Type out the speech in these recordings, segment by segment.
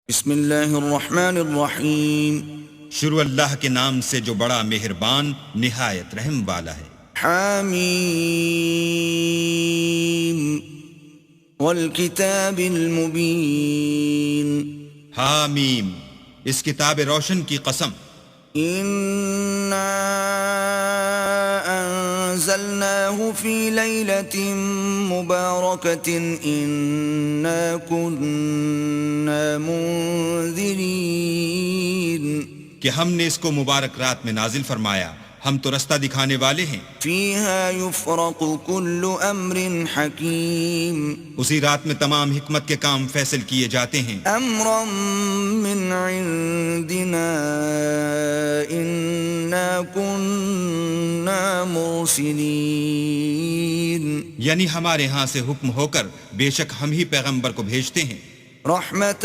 بسم اللہ الرحمن الرحیم شروع اللہ کے نام سے جو بڑا مہربان نہایت رحم والا ہے۔ حامیم والکتاب المبین حامیم، اس کتاب روشن کی قسم۔ انا انزلناه في ليلة مباركة انا كنا منذرين کہ ہم نے اس کو مبارک رات میں نازل فرمایا، ہم تو رستہ دکھانے والے ہیں۔ فيها يفرق كل امر حكيم اسی رات میں تمام حکمت کے کام فیصل کیے جاتے ہیں۔ امرا من عندنا انا كنا مرسلين یعنی ہمارے ہاں سے حکم ہو کر بے شک ہم ہی پیغمبر کو بھیجتے ہیں۔ رحمة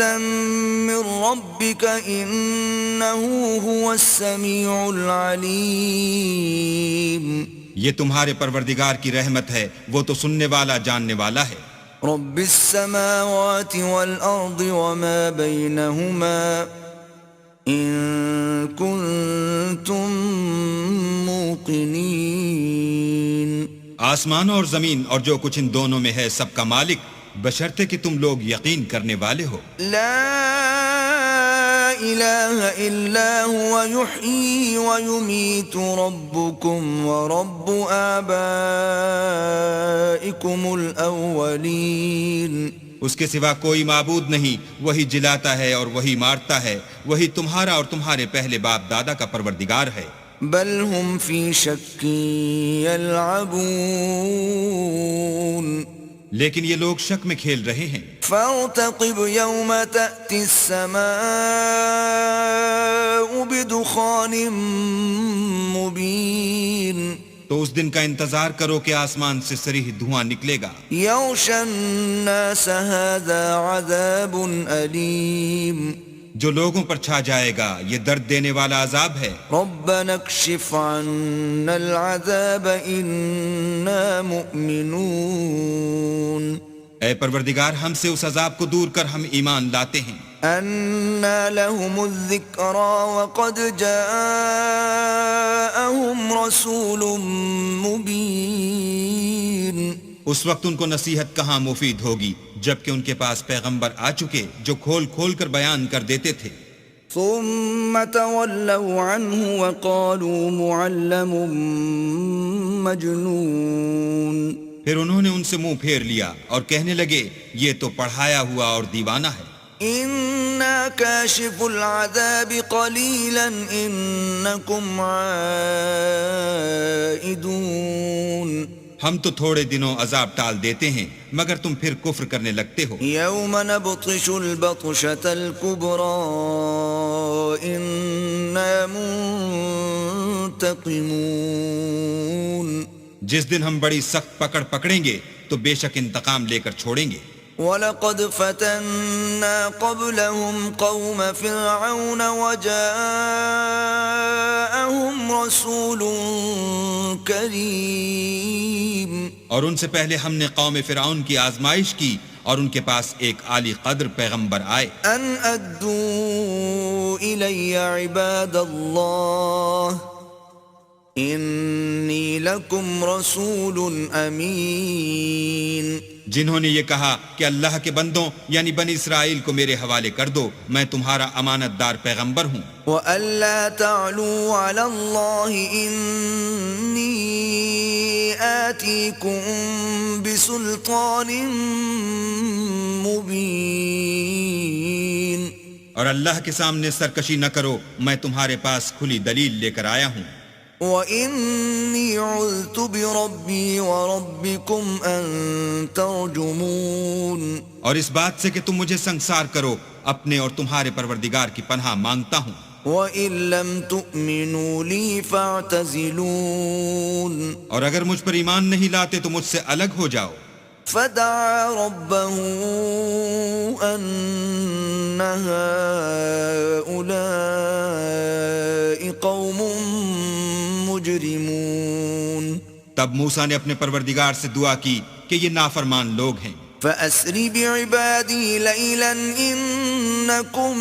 من ربك انه هو السميع العليم یہ تمہارے پروردگار کی رحمت ہے، وہ تو سننے والا جاننے والا ہے۔ رب السماوات والأرض وما بينهما إن كنتم موقنين آسمان اور زمین اور جو کچھ ان دونوں میں ہے سب کا مالک، بشرطے کہ تم لوگ یقین کرنے والے ہو۔ لا إله إلا هو يحيي ويميت ربكم ورب آبائكم الأولين اس کے سوا کوئی معبود نہیں، وہی جلاتا ہے اور وہی مارتا ہے، وہی تمہارا اور تمہارے پہلے باپ دادا کا پروردگار ہے۔ بل هم في شك يلعبون لیکن یہ لوگ شک میں کھیل رہے ہیں۔ فارتقب يوم تأتي السماء بدخان مبين تو اس دن کا انتظار کرو کہ آسمان سے صریح دھواں نکلے گا۔ يغشى الناس هذا عذاب أليم جو لوگوں پر چھا جائے گا، یہ درد دینے والا عذاب ہے۔ ربنا اكشف عنا العذاب إنا مؤمنون اے پروردگار، ہم سے اس عذاب کو دور کر، ہم ایمان لاتے ہیں۔ أَنَّا لَهُمُ الذِّكْرَى وَقَدْ جَاءَهُمْ رَسُولٌ مُبِينٌ اس وقت ان کو نصیحت کہاں مفید ہوگی جبکہ ان کے پاس پیغمبر آ چکے جو کھول کھول کر بیان کر دیتے تھے۔ ثُمَّ تَوَلَّوْا عَنْهُ وَقَالُوا مُعَلَّمٌ مَجْنُونٌ پھر انہوں نے ان سے منہ پھیر لیا اور کہنے لگے یہ تو پڑھایا ہوا اور دیوانہ ہے۔ إِنَّا كَاشِفُو الْعَذَابِ قَلِيلًا إِنَّكُمْ عَائِدُونَ ہم تو تھوڑے دنوں عذاب ٹال دیتے ہیں مگر تم پھر کفر کرنے لگتے ہو۔ يَوْمَ نَبْطِشُ الْبَطْشَةَ الْكُبْرَى إِنَّا مُنْتَقِمُونَ جس دن ہم بڑی سخت پکڑ پکڑیں گے تو بے شک انتقام لے کر چھوڑیں گے۔ وَلَقَدْ فَتَنَّا قَبْلَهُمْ قَوْمَ فِرْعَوْنَ وَجَاءَهُمْ رَسُولٌ كَرِيمٌ اور ان سے پہلے ہم نے قوم فرعون کی آزمائش کی اور ان کے پاس ایک عالی قدر پیغمبر آئے۔ أَنْ أَدُّوا إِلَيَّ عِبَادَ اللَّهِ إِنِّي لَكُمْ رَسُولٌ أَمِينٌ جنہوں نے یہ کہا کہ اللہ کے بندوں یعنی بنی اسرائیل کو میرے حوالے کر دو، میں تمہارا امانت دار پیغمبر ہوں۔ وَأَلَّا تَعْلُوا عَلَى اللَّهِ إِنِّي آتِيكُمْ بِسُلْطَانٍ مُبِينٍ اور اللہ کے سامنے سرکشی نہ کرو، میں تمہارے پاس کھلی دلیل لے کر آیا ہوں۔ وَإِنِّي عُذْتُ بِرَبِّي وَرَبِّكُمْ أَن تَرْجُمُونَ اور اس بات سے کہ تم مجھے سنگسار کرو، اپنے اور تمہارے پروردگار کی پناہ مانگتا ہوں۔ وَإِن لَّمْ تُؤْمِنُوا لِي فَاعْتَزِلُونِ اور اگر مجھ پر ایمان نہیں لاتے تو مجھ سے الگ ہو جاؤ۔ فَدَعَا رَبَّهُ أَنَّ هَٰؤُلَاءِ قَوْمٌ مُجْرِمُونَ تب موسیٰ نے اپنے پروردگار سے دعا کی کہ یہ نافرمان لوگ ہیں۔ فأسر بعبادي ليلا إنكم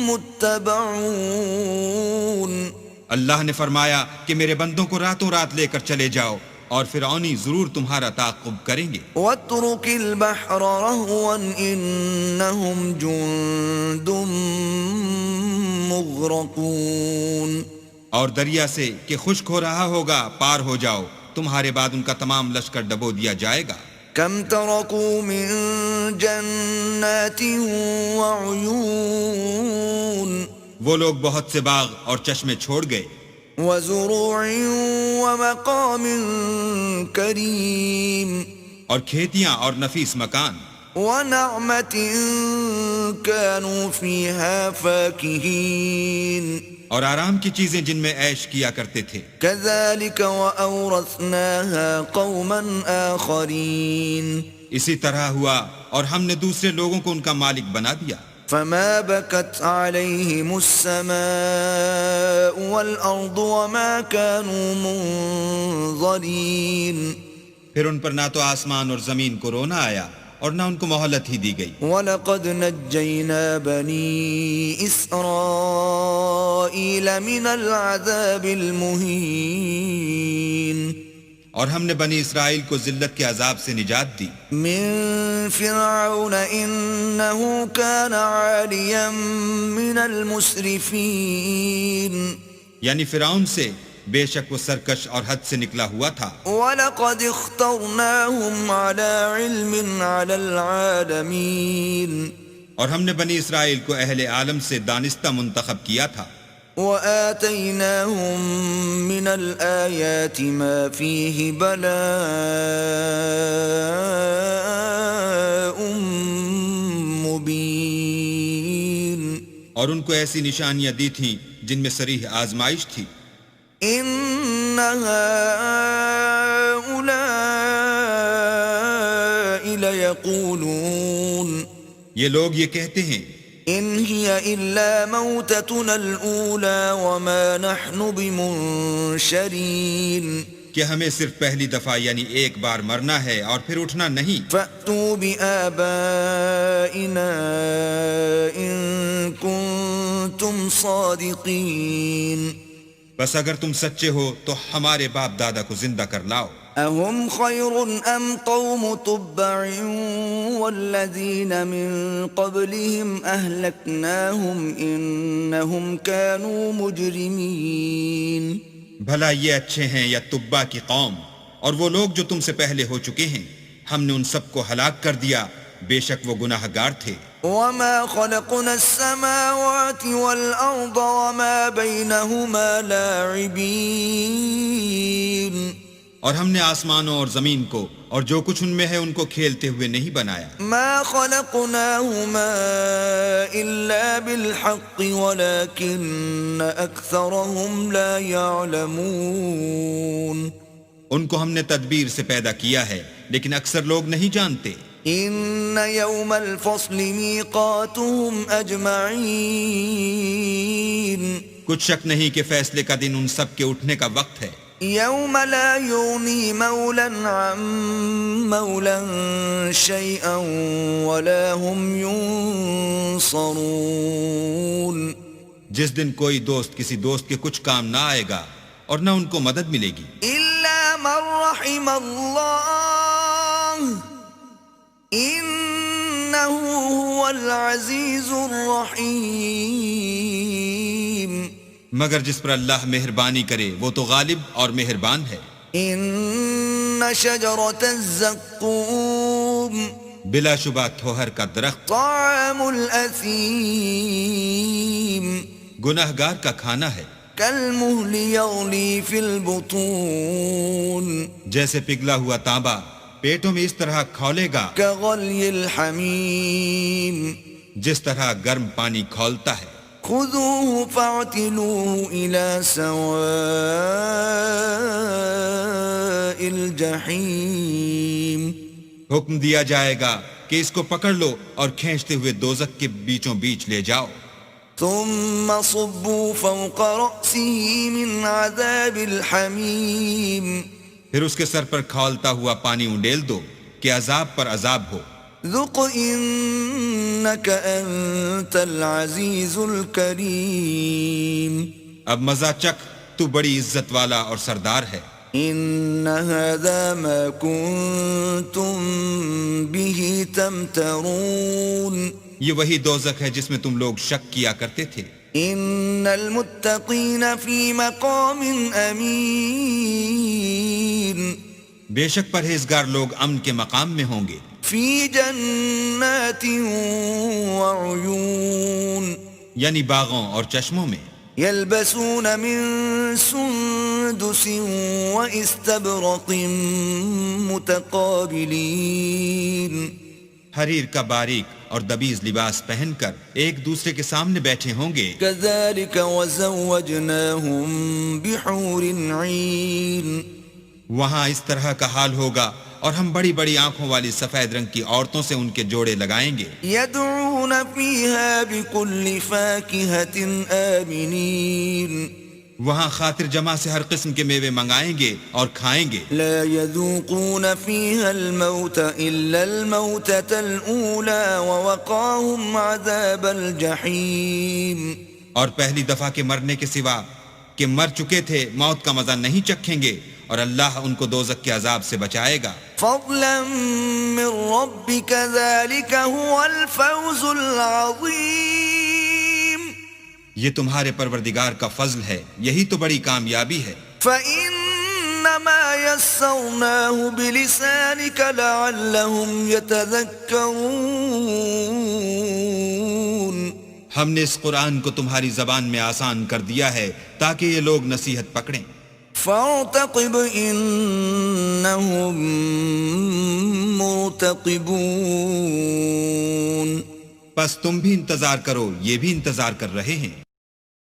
متبعون. اللہ نے فرمایا کہ میرے بندوں کو راتوں رات لے کر چلے جاؤ اور فرعونی ضرور تمہارا تعاقب کریں گے. واترك البحر رهوا إنهم جند مغرقون. اور دریا سے کہ خشک ہو رہا ہوگا پار ہو جاؤ، تمہارے بعد ان کا تمام لشکر ڈبو دیا جائے گا. كم تركوا من جنات وعيون. وہ لوگ بہت سے باغ اور چشمے چھوڑ گئے، وزروع ومقام كريم. اور کھیتیاں اور نفیس مکان، ونعمة كانوا فيها فاكهين. اور آرام کی چیزیں جن میں عیش کیا کرتے تھے. كذلك وأورثناها قوما آخرين. اسی طرح ہوا اور ہم نے دوسرے لوگوں کو ان کا مالک بنا دیا. فما بكت عليهم السماء والأرض وما كانوا منظرين. پھر ان پر نہ تو آسمان اور زمین کو رونا آیا اور نہ ان کو مہلت ہی دی گئی. وَلَقَدْ نَجَّيْنَا بَنِي إِسْرَائِيلَ مِنَ الْعَذَابِ الْمُهِينِ. اور ہم نے بنی اسرائیل کو ذلت کے عذاب سے نجات دی. من فرعون إنه كان عاليا من المسرفين. یعنی فرعون سے، بے شک وہ سرکش اور حد سے نکلا ہوا تھا. وَلَقَدْ اخْتَرْنَاهُمْ عَلَى عِلْمٍ عَلَى الْعَالَمِينَ. اور ہم نے بنی اسرائیل کو اہل عالم سے دانستہ منتخب کیا تھا. وَآتَيْنَاهُمْ مِنَ الْآيَاتِ مَا فِيهِ بَلَاءٌ مُبِينٌ. اور ان کو ایسی نشانیاں دی تھیں جن میں صریح آزمائش تھی. إِنَّ هَؤُلَاءِ لَيَقُولُونَ. یہ لوگ یہ کہتے ہیں إِنْ هِيَ إِلَّا مَوْتَتُنَا الْأُولَى وَمَا نَحْنُ بِمُنشَرِينَ. کہ ہمیں صرف پہلی دفعہ یعنی ایک بار مرنا ہے اور پھر اٹھنا نہیں. فَأْتُوا بِآبَائِنَا إِن كُنتُمْ صَادِقِينَ. بس اگر تم سچے ہو تو ہمارے باپ دادا کو زندہ کر لاؤ. أَهُمْ خَيْرٌ أَمْ قَوْمُ تُبَّعٍ وَالَّذِينَ مِن قَبْلِهِمْ أَهْلَكْنَاهُمْ إِنَّهُمْ كَانُوا مُجْرِمِينَ. بھلا یہ اچھے ہیں یا تبا کی قوم؟ اور وہ لوگ جو تم سے پہلے ہو چکے ہیں، ہم نے ان سب کو ہلاک کر دیا، بے شک وہ گناہ گار تھے. وَمَا خَلَقْنَا السَّمَاوَاتِ وَالْأَرْضَ وَمَا بَيْنَهُمَا لَاعِبِينَ. اور ہم نے آسمانوں اور زمین کو اور جو کچھ ان میں ہے ان کو کھیلتے ہوئے نہیں بنایا. ما خلقناهما إلا بالحق ولكن أكثرهم لا يعلمون. ان کو ہم نے تدبیر سے پیدا کیا ہے لیکن اکثر لوگ نہیں جانتے. إن يوم الفصل ميقاتهم أجمعين. کچھ شک نہیں کہ فیصلے کا دن ان سب کے اٹھنے کا وقت ہے. يوم لا يغني مولا عن مولا شيئا ولا هم ينصرون. جس دن کوئی دوست کسی دوست کے کچھ کام نہ آئے گا اور نہ ان کو مدد ملے گی. إلا من رحم الله إنه هو العزيز الرحيم. مگر جس پر اللہ مہربانی کرے وہ تو غالب اور مہربان ہے. إن شجرة الزقوم بلا شبہ تھوہر کا درخت طعام الأثيم گناہ گار کا کھانا ہے. كالمهل يغلي في البطون جیسے پگھلا ہوا تانبا پیٹوں میں اس طرح کھولے گا كغلي الحميم جس طرح گرم پانی کھولتا ہے. خذوه فاعتلوه إلى سواء الجحيم. حکم دیا جائے گا کہ اس کو پکڑ لو اور کھینچتے ہوئے دوزخ کے بیچوں بیچ لے جاؤ. ثم صبوا فوق رأسه من عذاب الحميم. پھر اس کے سر پر کھولتا ہوا پانی انڈیل دو کہ عذاب پر عذاب ہو. ذق إنك أنت العزيز الكريم اب مزہ چکھ، تو بڑی عزت والا اور سردار ہے۔ إن هذا ما كنتم به تمترون یہ وہی دوزخ ہے جس میں تم لوگ شک کیا کرتے تھے۔ إن المتقين في مقام أمين بے شک پرہیزگار لوگ امن کے مقام میں ہوں گے، في جنات وعيون یعنی باغوں اور چشموں میں۔ يلبسون من سندس واستبرق متقابلين حریر کا باریک اور دبیز لباس پہن کر ایک دوسرے کے سامنے بیٹھے ہوں گے۔ كذلك وزوجناهم بحور عين وہاں اس طرح کا حال ہوگا، اور ہم بڑی بڑی آنکھوں والی سفید رنگ کی عورتوں سے ان کے جوڑے لگائیں گے۔ يدعون فيها بكل فاكهة آمنين وہاں خاطر جمع سے ہر قسم کے میوے منگائیں گے اور کھائیں گے۔ لا يذوقون فيها الموت إلا الموتة الأولى ووقاهم عذاب الجحيم اور پہلی دفعہ کے مرنے کے سوا کہ مر چکے تھے موت کا مزہ نہیں چکھیں گے، اور اللہ ان کو دوزخ کے عذاب سے بچائے گا۔ فضلا من ربك ذلك هو الفوز العظيم یہ تمہارے پروردگار کا فضل ہے، یہی تو بڑی کامیابی ہے۔ فإنما يسرناه بلسانك لعلهم يتذكرون ہم نے اس قرآن کو تمہاری زبان میں آسان کر دیا ہے تاکہ یہ لوگ نصیحت پکڑیں۔ فارتقب إنهم مرتقبون بس تم بھی انتظار کرو، یہ بھی انتظار کر رہے ہیں۔